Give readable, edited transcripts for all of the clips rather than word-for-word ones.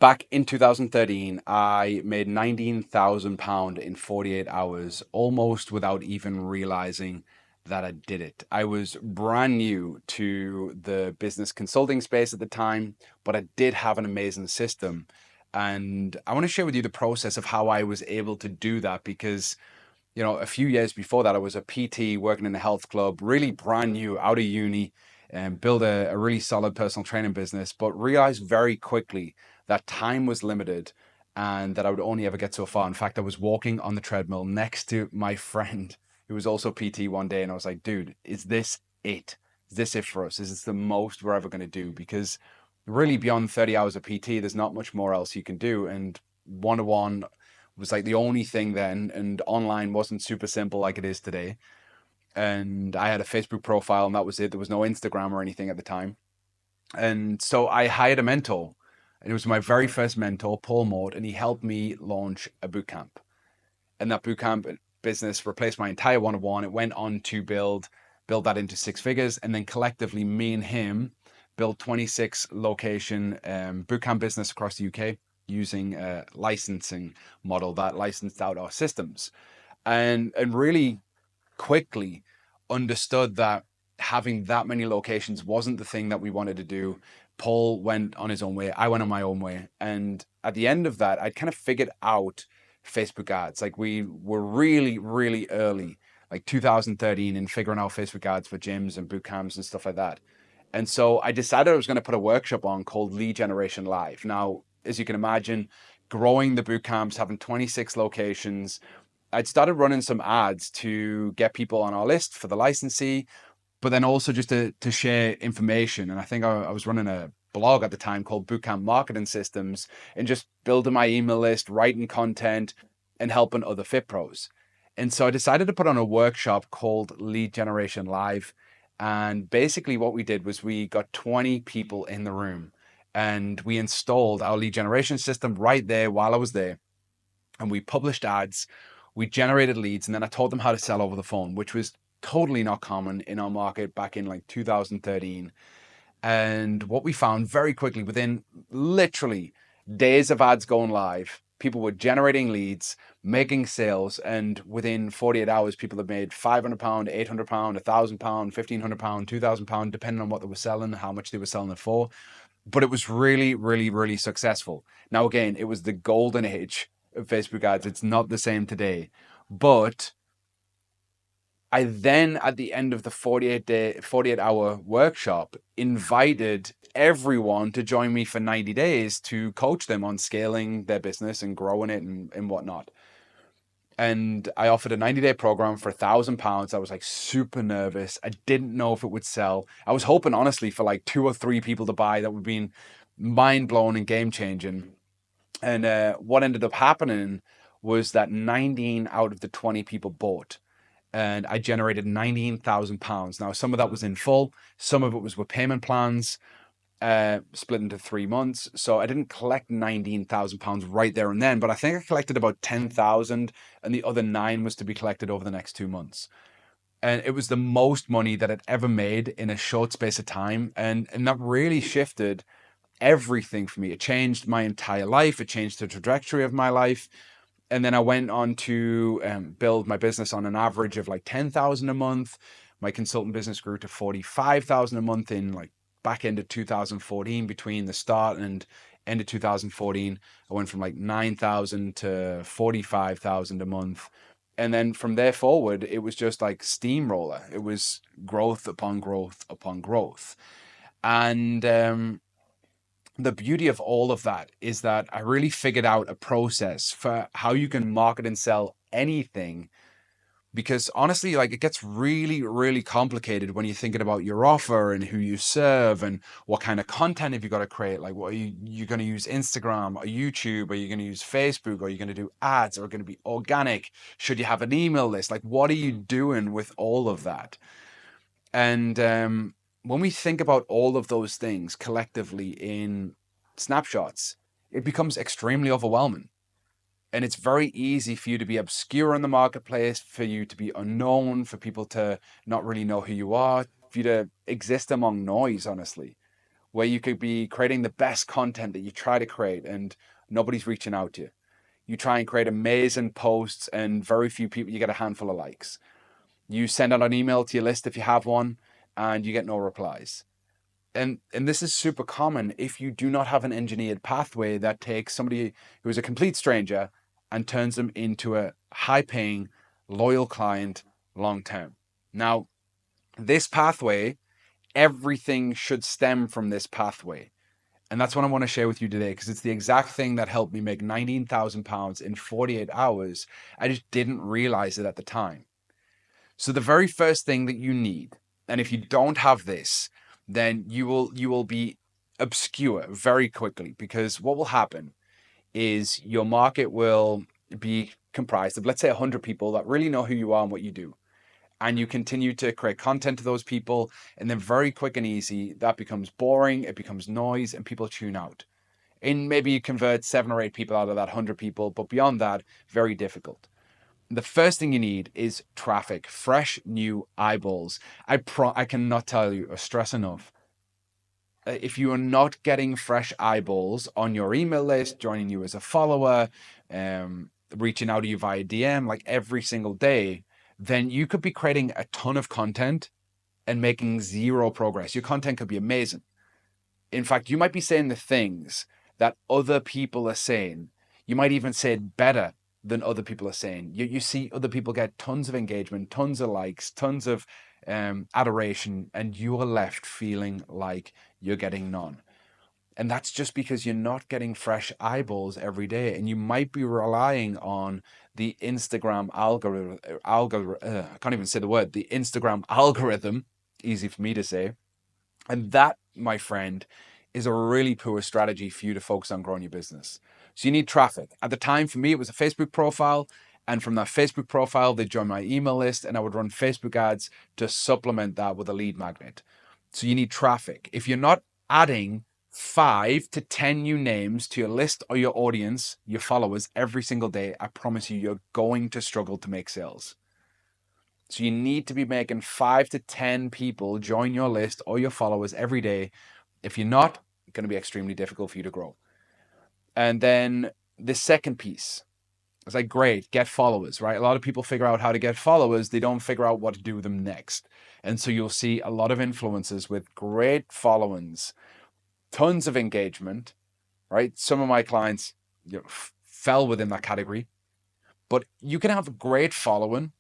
Back in 2013, I made £19,000 in 48 hours, almost without even realizing that I did it. I was brand new to the business consulting space at the time, but I did have an amazing system. And I want to share with you the process of how I was able to do that because, a few years before that, I was a PT working in a health club, really brand new out of uni, and built a really solid personal training business, but realized very quickly that time was limited and that I would only ever get so far. In fact, I was walking on the treadmill next to my friend who was also PT one day, and I was like, dude, is this it? Is this it for us? Is this the most we're ever going to do? Because really, beyond 30 hours of PT, there's not much more else you can do. And one to one was like the only thing then, and online wasn't super simple like it is today. And I had a Facebook profile, and that was it. There was no Instagram or anything at the time. And so I hired a mentor, and it was my very first mentor, Paul Maud, and he helped me launch a boot camp. And that boot camp business replaced my entire one-on-one. It went on to build that into six figures, and then collectively, me and him built 26 location boot camp business across the UK using a licensing model that licensed out our systems, and really quickly understood that having that many locations wasn't the thing that we wanted to do. Paul went on his own way. I went on my own way. And at the end of that, I'd kind of figured out Facebook ads. Like we were really, really early, like 2013, in figuring out Facebook ads for gyms and boot camps and stuff like that. And so I decided I was going to put a workshop on called Lead Generation Live. Now, as you can imagine, growing the boot camps, having 26 locations, I'd started running some ads to get people on our list for the licensee, but then also just to share information. And I think I was running a blog at the time called Bootcamp Marketing Systems and just building my email list, writing content, and helping other fit pros. And so I decided to put on a workshop called Lead Generation Live. And basically, what we did was we got 20 people in the room and we installed our lead generation system right there while I was there. And we published ads, we generated leads, and then I taught them how to sell over the phone, which was totally not common in our market back in like 2013. And what we found very quickly, within literally days of ads going live, people were generating leads, making sales, and within 48 hours, people had made £500, £800, £1,000, £1,500, £2,000, depending on what they were selling, how much they were selling it for. But it was really, really, really successful. Now, again, it was the golden age of Facebook ads. It's not the same today. But I then, at the end of the 48-hour workshop, invited everyone to join me for 90 days to coach them on scaling their business and growing it and whatnot. And I offered a 90-day program for £1,000. I was like super nervous. I didn't know if it would sell. I was hoping, honestly, for like 2 or 3 people to buy. That would be mind blowing and game changing. And what ended up happening was that 19 out of the 20 people bought, and I generated £19,000. Now, some of that was in full, some of it was with payment plans, split into 3 months. So I didn't collect £19,000 right there and then, but I think I collected about 10,000, and the other nine was to be collected over the next 2 months. And it was the most money that I'd ever made in a short space of time. And that really shifted everything for me. It changed my entire life. It changed the trajectory of my life. And then I went on to build my business on an average of like 10,000 a month. My consultant business grew to 45,000 a month in like back end of 2014. Between the start and end of 2014, I went from like 9,000 to 45,000 a month. And then from there forward, it was just like steamroller. It was growth upon growth upon growth. And the beauty of all of that is that I really figured out a process for how you can market and sell anything. Because honestly, like it gets really, really complicated when you're thinking about your offer and who you serve and what kind of content have you got to create. Like, what are you going to use Instagram or YouTube? Are you going to use Facebook? Are you going to do ads? Or are going to be organic? Should you have an email list? Like, what are you doing with all of that? And when we think about all of those things collectively in snapshots, it becomes extremely overwhelming. And it's very easy for you to be obscure in the marketplace, for you to be unknown, for people to not really know who you are, for you to exist among noise, honestly. where you could be creating the best content that you try to create and nobody's reaching out to you. You try and create amazing posts and very few people, you get a handful of likes. You send out an email to your list if you have one and you get no replies. And this is super common if you do not have an engineered pathway that takes somebody who is a complete stranger and turns them into a high paying, loyal client long term. Now, this pathway, everything should stem from this pathway. And that's what I want to share with you today, because it's the exact thing that helped me make £19,000 in 48 hours. I just didn't realize it at the time. So the very first thing that you need, and if you don't have this, then you will be obscure very quickly, because what will happen is your market will be comprised of, let's say, 100 people that really know who you are and what you do. And you continue to create content to those people, and then very quick and easy, that becomes boring, it becomes noise, and people tune out. And maybe you convert 7 or 8 people out of that 100 people, but beyond that, very difficult. The first thing you need is traffic, fresh, new eyeballs. I cannot tell you or stress enough. If you are not getting fresh eyeballs on your email list, joining you as a follower, reaching out to you via DM, like every single day, then you could be creating a ton of content and making zero progress. Your content could be amazing. In fact, you might be saying the things that other people are saying. You might even say it better than other people are saying. You see other people get tons of engagement, tons of likes, tons of adoration, and you are left feeling like you're getting none. And that's just because you're not getting fresh eyeballs every day. And you might be relying on the Instagram algorithm. I can't even say the word, the Instagram algorithm, easy for me to say. And that, my friend, is a really poor strategy for you to focus on growing your business. So you need traffic. At the time, for me, it was a Facebook profile. And from that Facebook profile, they joined my email list, and I would run Facebook ads to supplement that with a lead magnet. So you need traffic. If you're not adding 5 to 10 new names to your list or your audience, your followers every single day, I promise you, you're going to struggle to make sales. So you need to be making 5 to 10 people join your list or your followers every day. If you're not, it's going to be extremely difficult for you to grow. And then the second piece, it's like, great, get followers, right? A lot of people figure out how to get followers. They don't figure out what to do with them next. And so you'll see a lot of influencers with great followings, tons of engagement, right? Some of my clients fell within that category. But you can have a great following,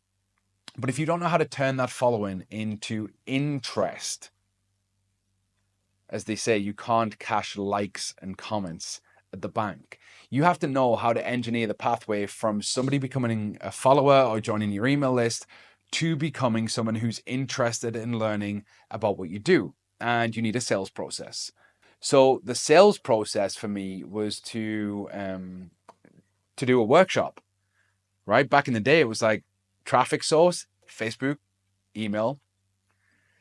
but if you don't know how to turn that following into interest, as they say, you can't cash likes and comments at the bank. You have to know how to engineer the pathway from somebody becoming a follower or joining your email list to becoming someone who's interested in learning about what you do. And you need a sales process. So the sales process for me was to do a workshop, right? Back in the day, it was like traffic source, Facebook, email.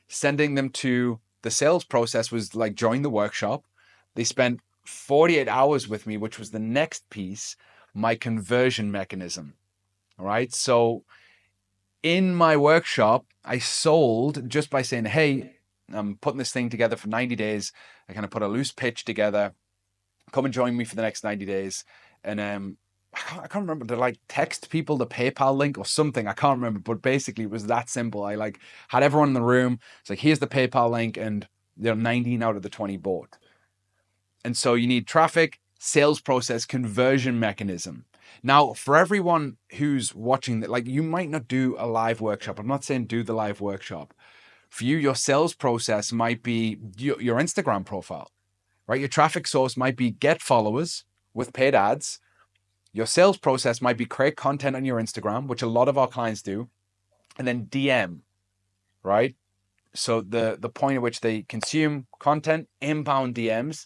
Sending them to the sales process was like join the workshop. They spent 48 hours with me, which was the next piece, my conversion mechanism. All right. So in my workshop, I sold just by saying, hey, I'm putting this thing together for 90 days. I kind of put a loose pitch together. Come and join me for the next 90 days. And I can't remember, to like text people the PayPal link or something. I can't remember, but basically it was that simple. I like had everyone in the room. It's like, here's the PayPal link, and 19 out of the 20 bought. And so you need traffic, sales process, conversion mechanism. Now, for everyone who's watching that, like, you might not do a live workshop. I'm not saying do the live workshop. For you, your sales process might be your Instagram profile, right? Your traffic source might be get followers with paid ads. Your sales process might be create content on your Instagram, which a lot of our clients do, and then DM, right? So the point at which they consume content, inbound DMs.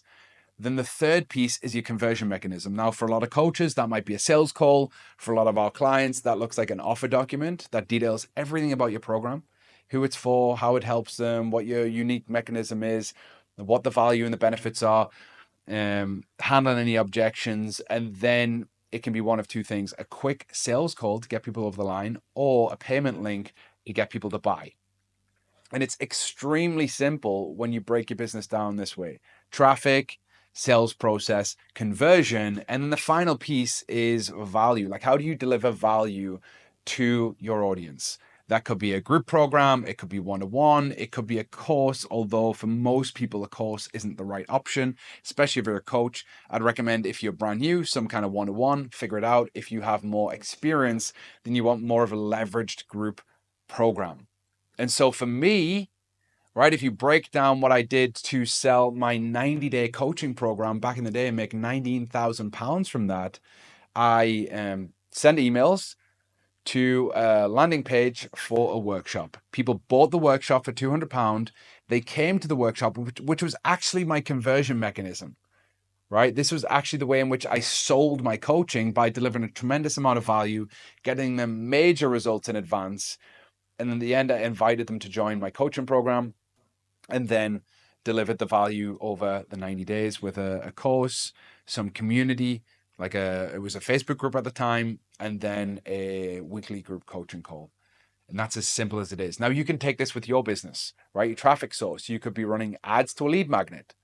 Then the third piece is your conversion mechanism. Now, for a lot of coaches, that might be a sales call. For a lot of our clients, that looks like an offer document that details everything about your program, who it's for, how it helps them, what your unique mechanism is, what the value and the benefits are, handling any objections, and then it can be one of two things: a quick sales call to get people over the line, or a payment link to get people to buy. And it's extremely simple when you break your business down this way: traffic, sales process, conversion. And then the final piece is value. Like, how do you deliver value to your audience? That could be a group program, it could be one-to-one, it could be a course, although for most people, a course isn't the right option, especially if you're a coach. I'd recommend, if you're brand new, some kind of one-to-one, figure it out. If you have more experience, then you want more of a leveraged group program. And so for me, right, if you break down what I did to sell my 90-day coaching program back in the day and make £19,000 from that, I sent emails to a landing page for a workshop. People bought the workshop for £200. They came to the workshop, which was actually my conversion mechanism, right? This was actually the way in which I sold my coaching, by delivering a tremendous amount of value, getting them major results in advance. And in the end, I invited them to join my coaching program, and then delivered the value over the 90 days with a course, some community, it was a Facebook group at the time, and then a weekly group coaching call. And that's as simple as it is. Now, you can take this with your business, right? Your traffic source. You could be running ads to a lead magnet.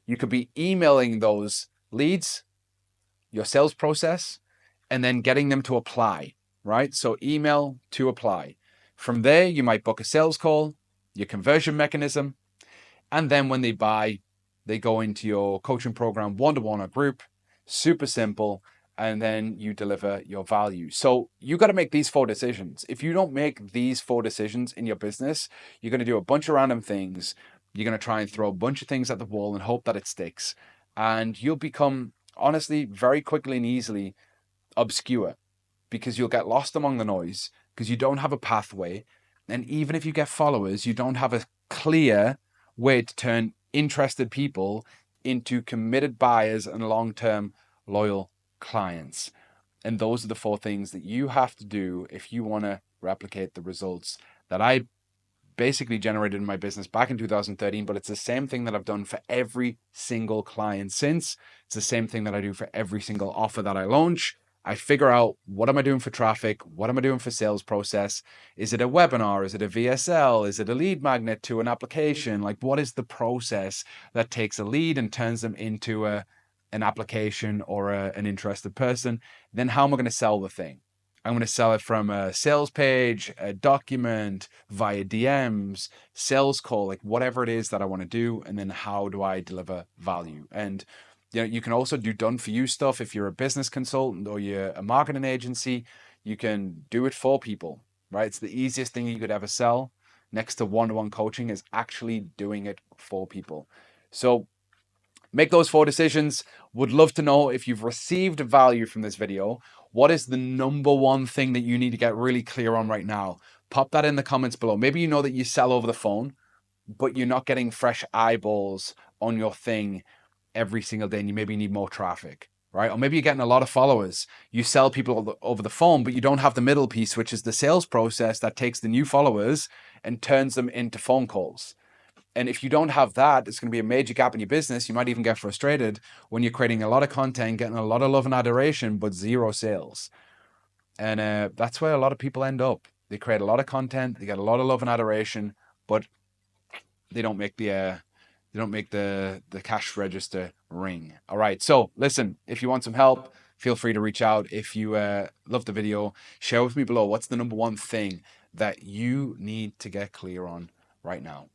You could be emailing those leads, your sales process, and then getting them to apply, right? So email to apply. From there, you might book a sales call, your conversion mechanism, and then when they buy, they go into your coaching program, one-to-one or group, super simple, and then you deliver your value. So you got to make these 4 decisions. If you don't make these 4 decisions in your business, you're going to do a bunch of random things. You're going to try and throw a bunch of things at the wall and hope that it sticks. And you'll become, honestly, very quickly and easily obscure, because you'll get lost among the noise, because you don't have a pathway. And even if you get followers, you don't have a clear way to turn interested people into committed buyers and long-term loyal clients. And those are the 4 things that you have to do if you want to replicate the results that I basically generated in my business back in 2013. But it's the same thing that I've done for every single client since. It's the same thing that I do for every single offer that I launch. I figure out, what am I doing for traffic? What am I doing for sales process? Is it a webinar? Is it a VSL? Is it a lead magnet to an application? Like, what is the process that takes a lead and turns them into an application or an interested person? Then how am I going to sell the thing? I'm going to sell it from a sales page, a document, via DMs, sales call, like whatever it is that I want to do. And then how do I deliver value? And you can also do done for you stuff. If you're a business consultant or you're a marketing agency, you can do it for people, right? It's the easiest thing you could ever sell, next to one-to-one coaching, is actually doing it for people. So make those 4 decisions. Would love to know if you've received value from this video. What is the number one thing that you need to get really clear on right now? Pop that in the comments below. Maybe you know that you sell over the phone, but you're not getting fresh eyeballs on your thing every single day, and you maybe need more traffic, right? Or maybe you're getting a lot of followers. You sell people over the phone, but you don't have the middle piece, which is the sales process that takes the new followers and turns them into phone calls. And if you don't have that, it's going to be a major gap in your business. You might even get frustrated when you're creating a lot of content, getting a lot of love and adoration, but 0 sales. And that's where a lot of people end up. They create a lot of content, they get a lot of love and adoration, but they don't make the cash register ring. All right. So listen, if you want some help, feel free to reach out. If you love the video, share with me below, what's the number one thing that you need to get clear on right now?